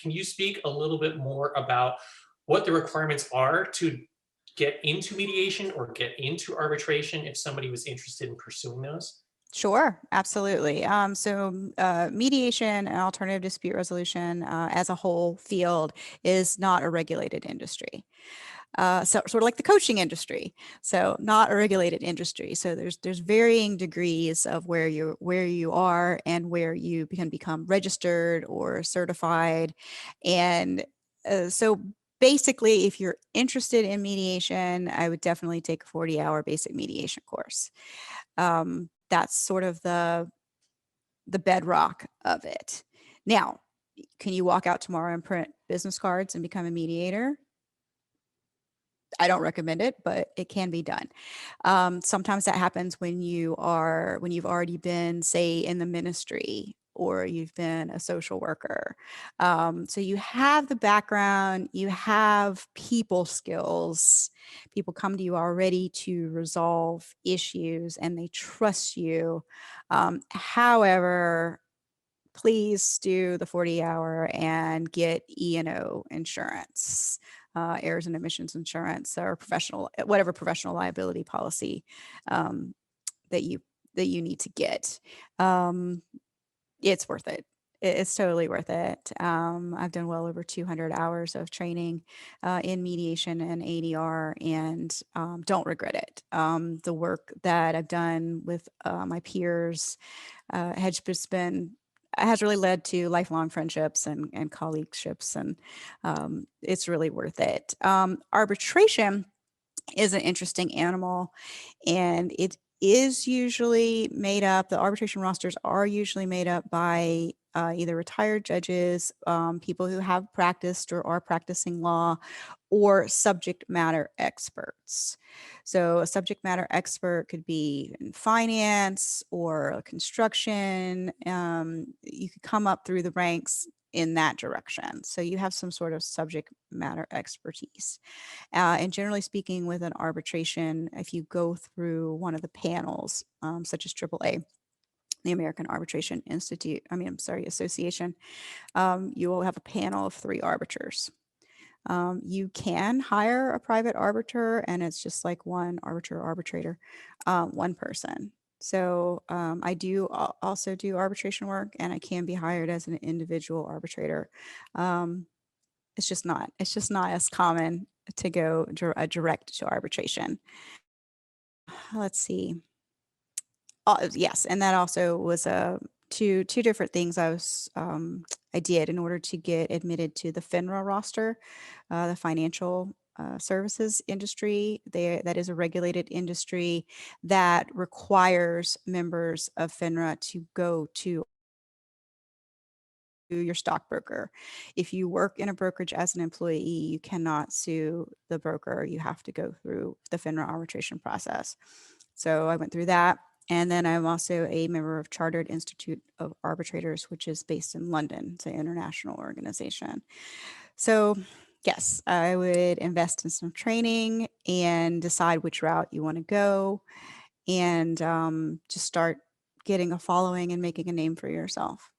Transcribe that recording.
Can you speak a little bit more about what the requirements are to get into mediation or get into arbitration if somebody was interested in pursuing those? Sure, absolutely. Mediation and alternative dispute resolution as a whole field is not a regulated industry. So sort of like the coaching industry. So not a regulated industry. So there's varying degrees of where you are and where you can become registered or certified. And so basically, if you're interested in mediation, I would definitely take a 40-hour basic mediation course. That's sort of the bedrock of it. Now, can you walk out tomorrow and print business cards and become a mediator? I don't recommend it, but it can be done. Sometimes that happens when you've already been, say, in the ministry or you've been a social worker. So you have the background, you have people skills. People come to you already to resolve issues and they trust you. However, please do the 40-hour and get E&O insurance, errors and omissions insurance, or whatever professional liability policy that you need to get. It's worth it. It's totally worth it. I've done well over 200 hours of training in mediation and ADR and don't regret it. The work that I've done with my peers has really led to lifelong friendships and colleagueships, and it's really worth it. Arbitration is an interesting animal, and it is usually made up, the arbitration rosters are usually made up by either retired judges, people who have practiced or are practicing law, or subject matter experts. So a subject matter expert could be in finance or construction. You could come up through the ranks in that direction. So you have some sort of subject matter expertise. And generally speaking, with an arbitration, if you go through one of the panels, such as AAA, the American Arbitration Association, you will have a panel of 3 arbiters. You can hire a private arbiter, and it's just like one arbitrator, one person. So I do also do arbitration work, and I can be hired as an individual arbitrator. It's just not as common to go direct to arbitration. Let's see. Yes, and that also was two different things I did in order to get admitted to the FINRA roster, the financial services industry. That is a regulated industry that requires members of FINRA to go to your stockbroker. If you work in a brokerage as an employee, you cannot sue the broker. You have to go through the FINRA arbitration process. So I went through that. And then I'm also a member of Chartered Institute of Arbitrators, which is based in London. It's an international organization. So yes, I would invest in some training and decide which route you want to go, and just start getting a following and making a name for yourself.